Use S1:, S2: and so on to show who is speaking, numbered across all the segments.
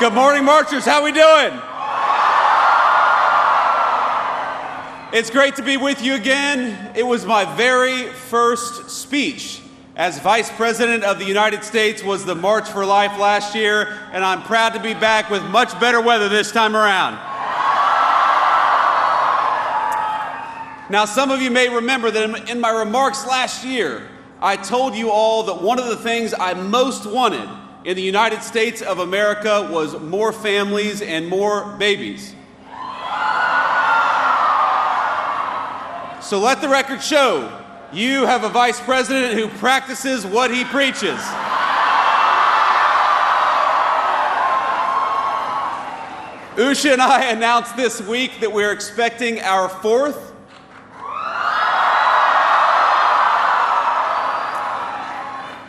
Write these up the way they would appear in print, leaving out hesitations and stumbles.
S1: Good morning, marchers. How we doing? It's great to be with you again. It was my very first speech as Vice President of the United States, was the March for Life last year, and I'm proud to be back with much better weather this time around. Now, some of you may remember that in my remarks last year, I told you all that one of the things I most wanted in the United States of America was more families and more babies. So let the record show, you have a vice president who practices what he preaches. Usha and I announced this week that we're expecting our fourth.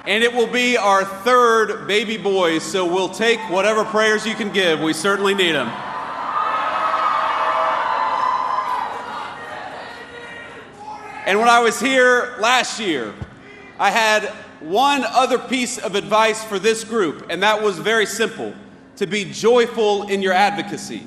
S1: And it will be our third baby boy, so we'll take whatever prayers you can give. We certainly need them. And when I was here last year, I had one other piece of advice for this group, and that was very simple: to be joyful in your advocacy.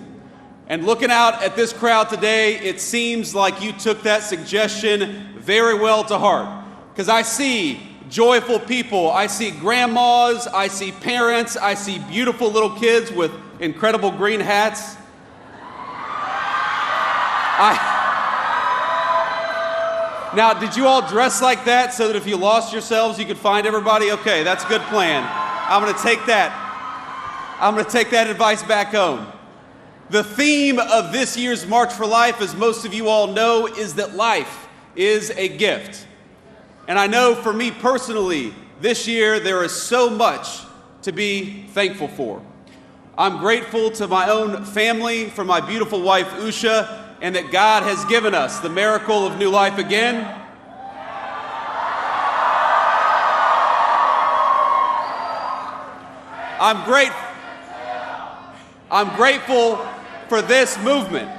S1: And looking out at this crowd today, it seems like you took that suggestion very well to heart, because I see joyful people. I see grandmas, I see parents, I see beautiful little kids with incredible green hats. Now, did you all dress like that so that if you lost yourselves, you could find everybody? Okay, that's a good plan. I'm going to take that advice back home. The theme of this year's March for Life, as most of you all know, is that life is a gift. And I know for me personally, this year there is so much to be thankful for. I'm grateful to my own family, for my beautiful wife Usha, and that God has given us the miracle of new life again. I'm grateful for this movement,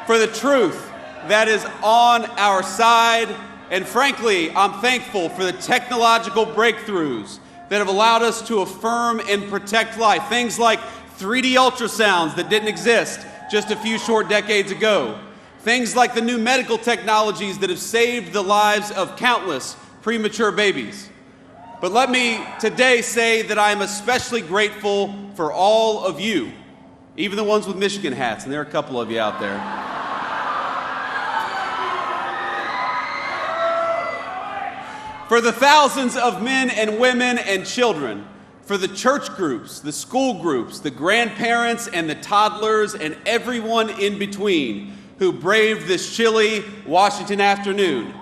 S1: for the truth that is on our side. And frankly, I'm thankful for the technological breakthroughs that have allowed us to affirm and protect life. Things like 3D ultrasounds that didn't exist just a few short decades ago. Things like the new medical technologies that have saved the lives of countless premature babies. But let me today say that I am especially grateful for all of you, even the ones with Michigan hats, and there are a couple of you out there. For the thousands of men and women and children, for the church groups, the school groups, the grandparents and the toddlers and everyone in between who braved this chilly Washington afternoon.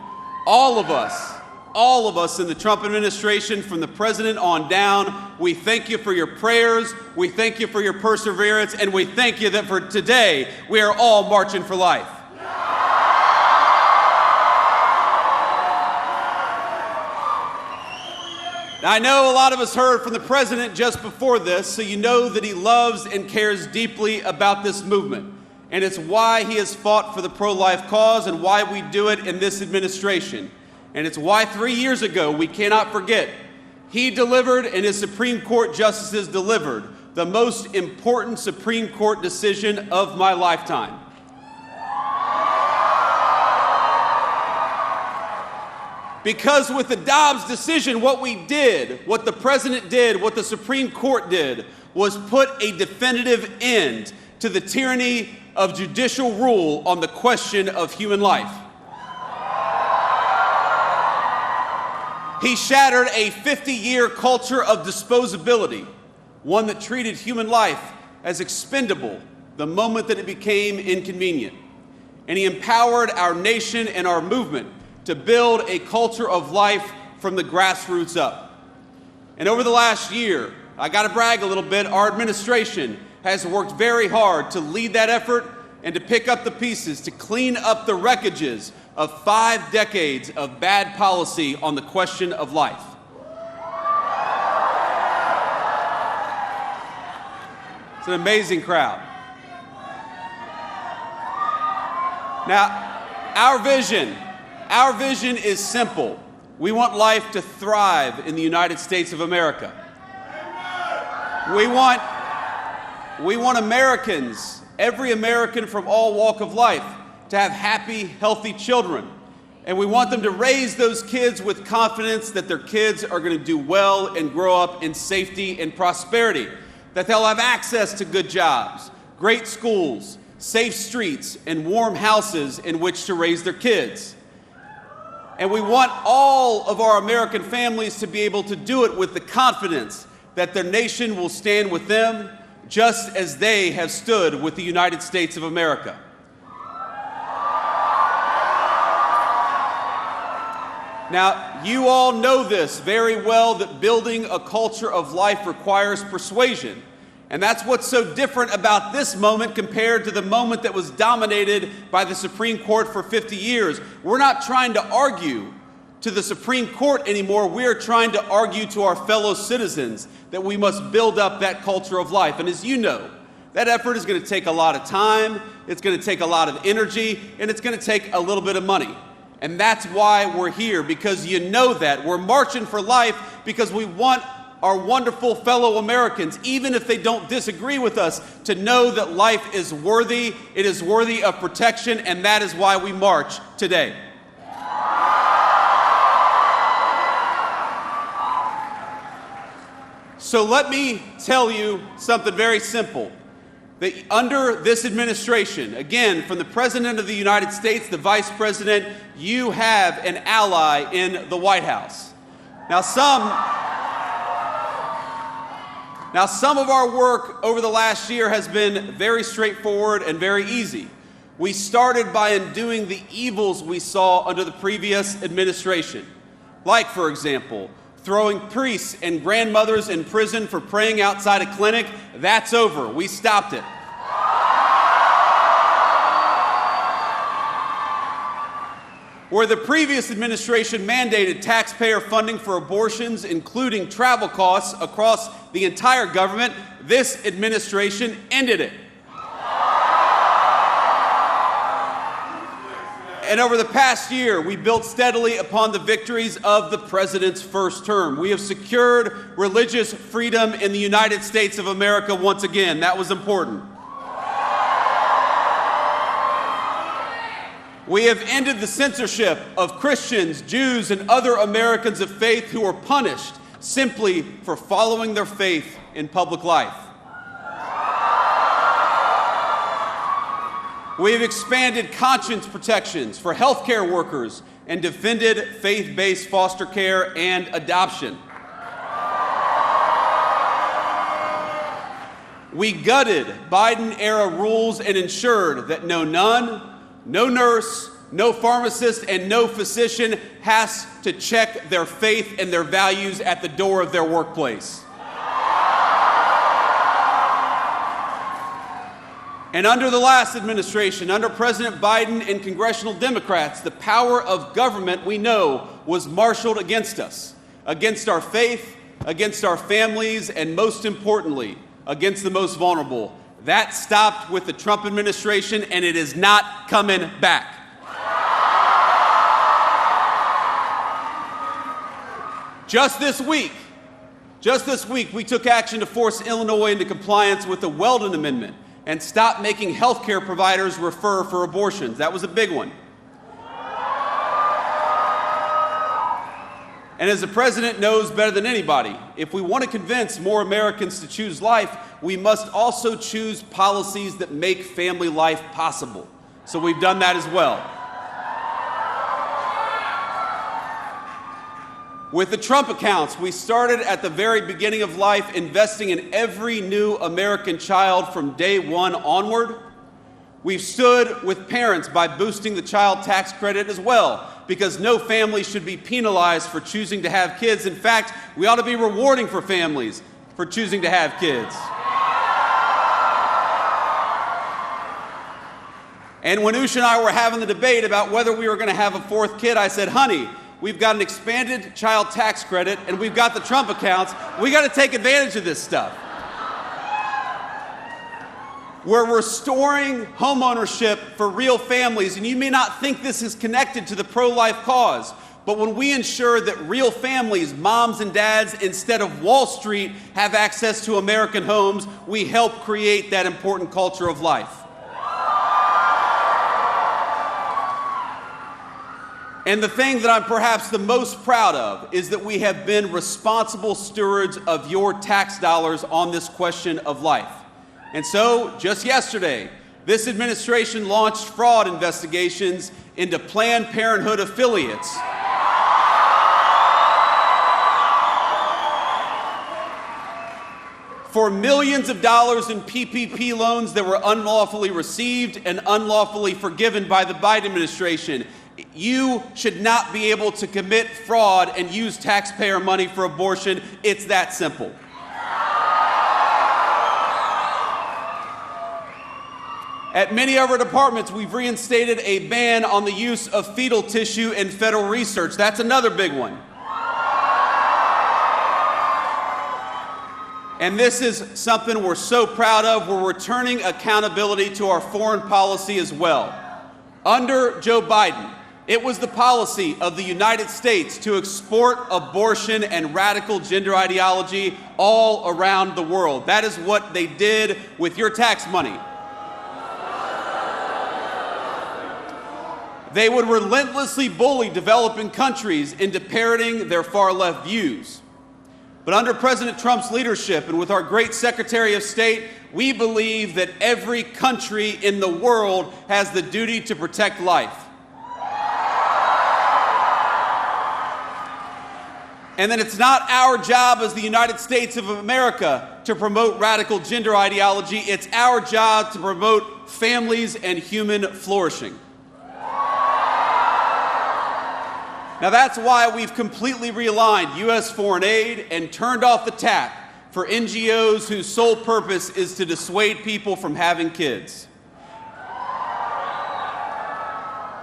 S1: All of us in the Trump administration, from the president on down, we thank you for your prayers, we thank you for your perseverance, and we thank you that for today, we are all marching for life. Now, I know a lot of us heard from the president just before this, so you know that he loves and cares deeply about this movement. And it's why he has fought for the pro-life cause and why we do it in this administration. And it's why 3 years ago, we cannot forget, he delivered and his Supreme Court justices delivered the most important Supreme Court decision of my lifetime. Because with the Dobbs decision, what we did, what the president did, what the Supreme Court did, was put a definitive end to the tyranny of judicial rule on the question of human life. He shattered a 50-year culture of disposability, one that treated human life as expendable the moment that it became inconvenient. And he empowered our nation and our movement to build a culture of life from the grassroots up. And over the last year, I gotta brag a little bit, our administration has worked very hard to lead that effort and to pick up the pieces, to clean up the wreckages of 5 decades of bad policy on the question of life. It's an amazing crowd. Now, our vision is simple. We want life to thrive in the United States of America. We want Americans, every American from all walk of life, to have happy, healthy children. And we want them to raise those kids with confidence that their kids are going to do well and grow up in safety and prosperity, that they'll have access to good jobs, great schools, safe streets, and warm houses in which to raise their kids. And we want all of our American families to be able to do it with the confidence that their nation will stand with them just as they have stood with the United States of America. Now, you all know this very well, that building a culture of life requires persuasion. And that's what's so different about this moment compared to the moment that was dominated by the Supreme Court for 50 years. We're not trying to argue to the Supreme Court anymore. We are trying to argue to our fellow citizens that we must build up that culture of life. And as you know, that effort is going to take a lot of time, it's going to take a lot of energy, and it's going to take a little bit of money. And that's why we're here, because you know that. We're marching for life because we want our wonderful fellow Americans, even if they don't disagree with us, to know that life is worthy, it is worthy of protection, and that is why we march today. So let me tell you something very simple. That under this administration, again, from the President of the United States, the Vice President, you have an ally in the White House. Now, some of our work over the last year has been very straightforward and very easy. We started by undoing the evils we saw under the previous administration. Like, for example, throwing priests and grandmothers in prison for praying outside a clinic. That's over. We stopped it. Where the previous administration mandated taxpayer funding for abortions, including travel costs across the entire government, this administration ended it. And over the past year, we built steadily upon the victories of the president's first term. We have secured religious freedom in the United States of America once again. That was important. We have ended the censorship of Christians, Jews, and other Americans of faith who were punished simply for following their faith in public life. We have expanded conscience protections for healthcare workers and defended faith-based foster care and adoption. We gutted Biden-era rules and ensured that no nun, no nurse, no pharmacist, and no physician has to check their faith and their values at the door of their workplace. And under the last administration, under President Biden and congressional Democrats, the power of government, we know, was marshaled against us, against our faith, against our families, and most importantly, against the most vulnerable. That stopped with the Trump administration, and it is not coming back. Just this week, we took action to force Illinois into compliance with the Weldon Amendment and stop making healthcare providers refer for abortions. That was a big one. And as the president knows better than anybody, if we want to convince more Americans to choose life, we must also choose policies that make family life possible. So we've done that as well. With the Trump accounts, we started at the very beginning of life, investing in every new American child from day one onward. We've stood with parents by boosting the child tax credit as well, because no family should be penalized for choosing to have kids. In fact, we ought to be rewarding for families for choosing to have kids. And when Usha and I were having the debate about whether we were going to have a fourth kid, I said, honey, we've got an expanded child tax credit, and we've got the Trump accounts. We got to take advantage of this stuff. We're restoring homeownership for real families, and you may not think this is connected to the pro-life cause, But when we ensure that real families, moms and dads, instead of Wall Street, have access to American homes, we help create that important culture of life. And the thing that I'm perhaps the most proud of is that we have been responsible stewards of your tax dollars on this question of life. And so, just yesterday, this administration launched fraud investigations into Planned Parenthood affiliates. For millions of dollars in PPP loans that were unlawfully received and unlawfully forgiven by the Biden administration. You should not be able to commit fraud and use taxpayer money for abortion. It's that simple. At many of our departments, we've reinstated a ban on the use of fetal tissue in federal research. That's another big one. And this is something we're so proud of. We're returning accountability to our foreign policy as well. Under Joe Biden, it was the policy of the United States to export abortion and radical gender ideology all around the world. That is what they did with your tax money. They would relentlessly bully developing countries into parroting their far-left views. But under President Trump's leadership and with our great Secretary of State, we believe that every country in the world has the duty to protect life. And that it's not our job as the United States of America to promote radical gender ideology. It's our job to promote families and human flourishing. Now that's why we've completely realigned U.S. foreign aid and turned off the tap for NGOs whose sole purpose is to dissuade people from having kids.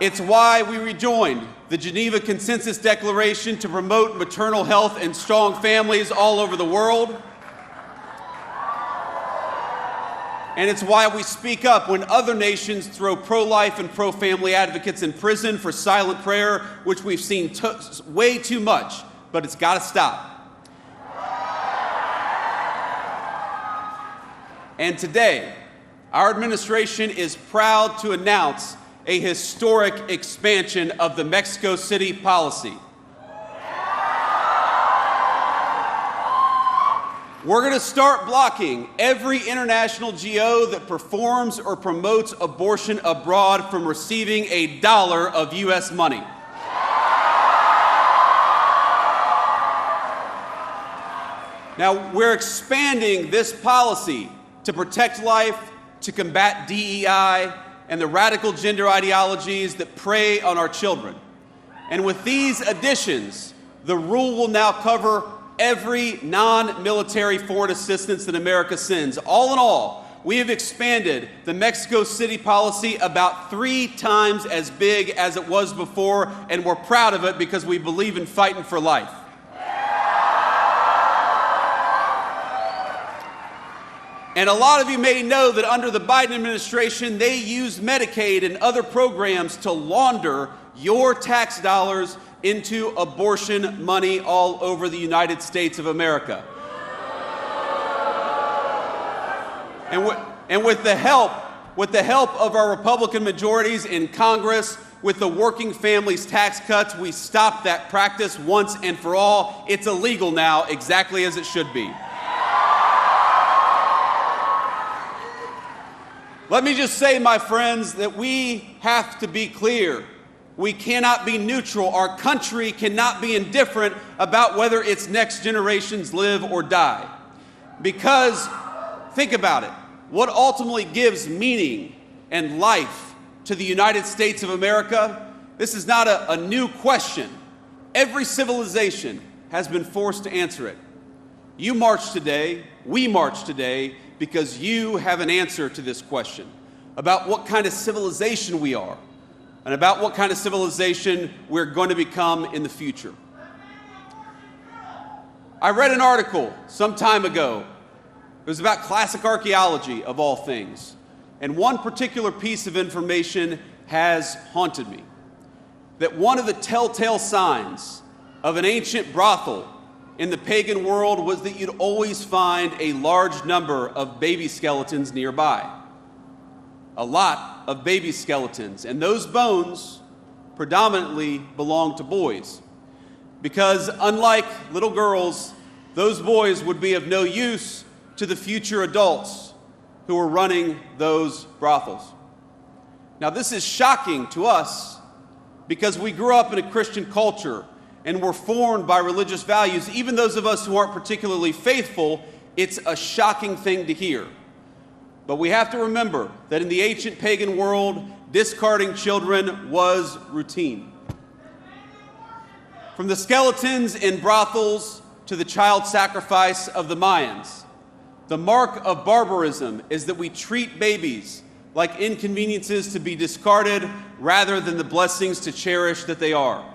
S1: It's why we rejoined the Geneva Consensus Declaration to promote maternal health and strong families all over the world. And it's why we speak up when other nations throw pro-life and pro-family advocates in prison for silent prayer, which we've seen way too much, but it's got to stop. And today, our administration is proud to announce a historic expansion of the Mexico City policy. We're going to start blocking every international GO that performs or promotes abortion abroad from receiving a dollar of U.S. money. Now, we're expanding this policy to protect life, to combat DEI, and the radical gender ideologies that prey on our children. And with these additions, the rule will now cover every non-military foreign assistance that America sends. All in all, we have expanded the Mexico City policy about 3 times as big as it was before, and we're proud of it because we believe in fighting for life. And a lot of you may know that under the Biden administration, they use Medicaid and other programs to launder your tax dollars into abortion money all over the United States of America. And with the help of our Republican majorities in Congress, with the Working Families Tax Cuts, we stopped that practice once and for all. It's illegal now, exactly as it should be. Let me just say, my friends, that we have to be clear. We cannot be neutral. Our country cannot be indifferent about whether its next generations live or die. Because, think about it, what ultimately gives meaning and life to the United States of America, this is not a new question. Every civilization has been forced to answer it. You march today, we march today, because you have an answer to this question about what kind of civilization we are and about what kind of civilization we're going to become in the future. I read an article some time ago. It was about classic archaeology, of all things. And one particular piece of information has haunted me. that one of the telltale signs of an ancient brothel in the pagan world was that you'd always find a large number of baby skeletons nearby. A lot of baby skeletons, and those bones predominantly belonged to boys, because unlike little girls, those boys would be of no use to the future adults who were running those brothels. Now, this is shocking to us because we grew up in a Christian culture and were formed by religious values. Even those of us who aren't particularly faithful, it's a shocking thing to hear. But we have to remember that in the ancient pagan world, discarding children was routine. From the skeletons in brothels to the child sacrifice of the Mayans, the mark of barbarism is that we treat babies like inconveniences to be discarded rather than the blessings to cherish that they are.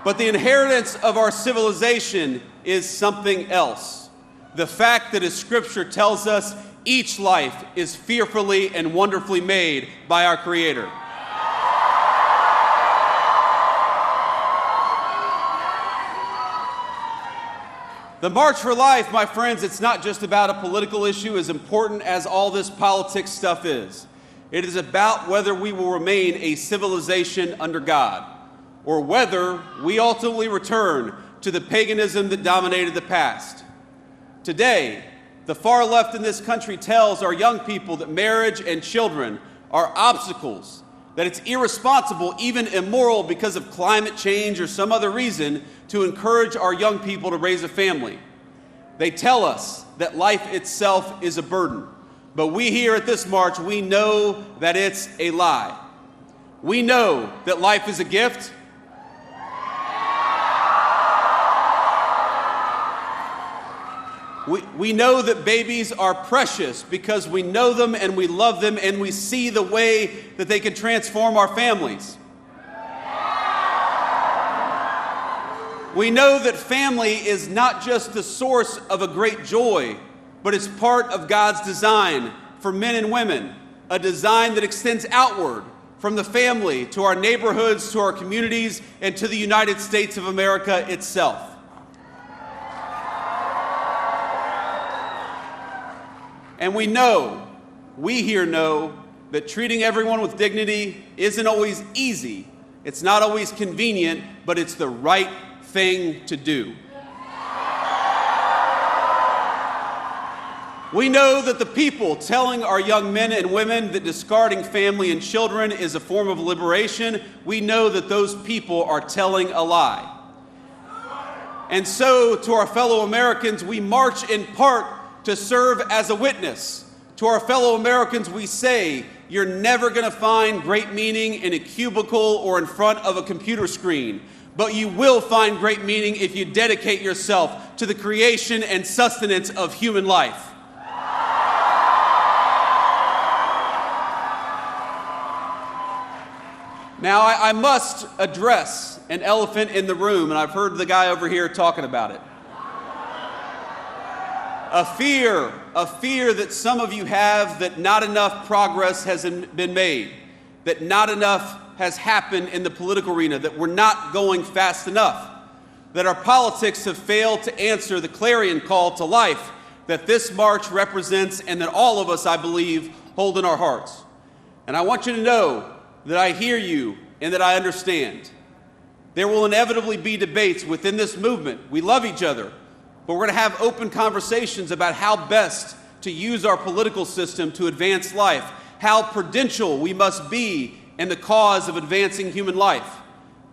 S1: But the inheritance of our civilization is something else. The fact that, as Scripture tells us, each life is fearfully and wonderfully made by our Creator. The March for Life, my friends, it's not just about a political issue as important as all this politics stuff is. It is about whether we will remain a civilization under God, or whether we ultimately return to the paganism that dominated the past. Today, the far left in this country tells our young people that marriage and children are obstacles, that it's irresponsible, even immoral because of climate change or some other reason, to encourage our young people to raise a family. They tell us that life itself is a burden, but we here at this march, we know that it's a lie. We know that life is a gift. We know that babies are precious because we know them and we love them and we see the way that they can transform our families. We know that family is not just the source of a great joy, but it's part of God's design for men and women, a design that extends outward from the family to our neighborhoods, to our communities, and to the United States of America itself. And we here know that treating everyone with dignity isn't always easy. It's not always convenient, but it's the right thing to do. We know that the people telling our young men and women that discarding family and children is a form of liberation, we know that those people are telling a lie. And so, to our fellow Americans, we march in part to serve as a witness. To our fellow Americans, we say, you're never going to find great meaning in a cubicle or in front of a computer screen, but you will find great meaning if you dedicate yourself to the creation and sustenance of human life. Now, I must address an elephant in the room, and I've heard the guy over here talking about it. A fear that some of you have that not enough progress has been made, that not enough has happened in the political arena, that we're not going fast enough, that our politics have failed to answer the clarion call to life that this march represents and that all of us, I believe, hold in our hearts. And I want you to know that I hear you and that I understand. There will inevitably be debates within this movement. We love each other. But we're going to have open conversations about how best to use our political system to advance life, how prudential we must be in the cause of advancing human life.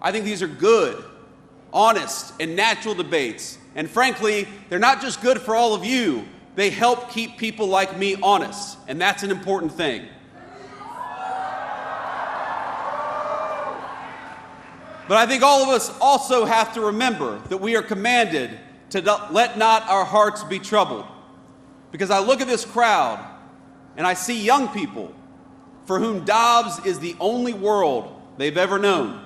S1: I think these are good, honest, and natural debates. And frankly, they're not just good for all of you, they help keep people like me honest, and that's an important thing. But I think all of us also have to remember that we are commanded to let not our hearts be troubled. Because I look at this crowd and I see young people for whom Dobbs is the only world they've ever known.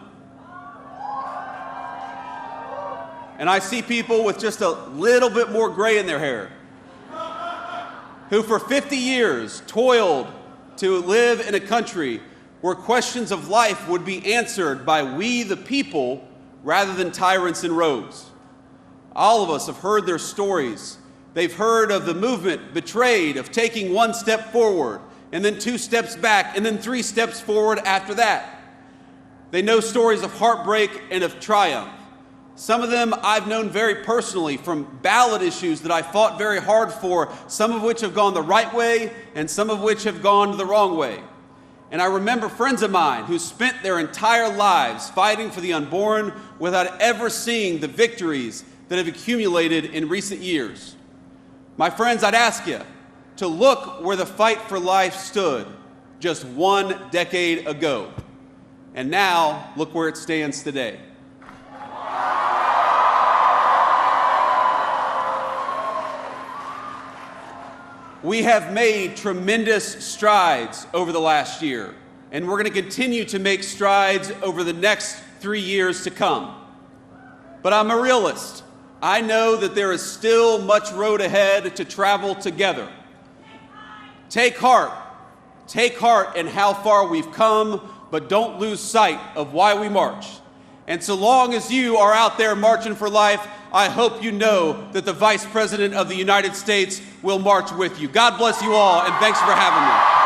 S1: And I see people with just a little bit more gray in their hair who for 50 years toiled to live in a country where questions of life would be answered by we the people rather than tyrants and rogues. All of us have heard their stories. They've heard of the movement betrayed, of taking one step forward, and then 2 steps back, and then 3 steps forward after that. They know stories of heartbreak and of triumph. Some of them I've known very personally from ballot issues that I fought very hard for, some of which have gone the right way and some of which have gone the wrong way. And I remember friends of mine who spent their entire lives fighting for the unborn without ever seeing the victories that have accumulated in recent years. My friends, I'd ask you to look where the fight for life stood just 1 decade ago. And now, look where it stands today. We have made tremendous strides over the last year, and we're going to continue to make strides over the next 3 years to come. But I'm a realist. I know that there is still much road ahead to travel together. Take heart in how far we've come, but don't lose sight of why we march. And so long as you are out there marching for life, I hope you know that the Vice President of the United States will march with you. God bless you all, and thanks for having me.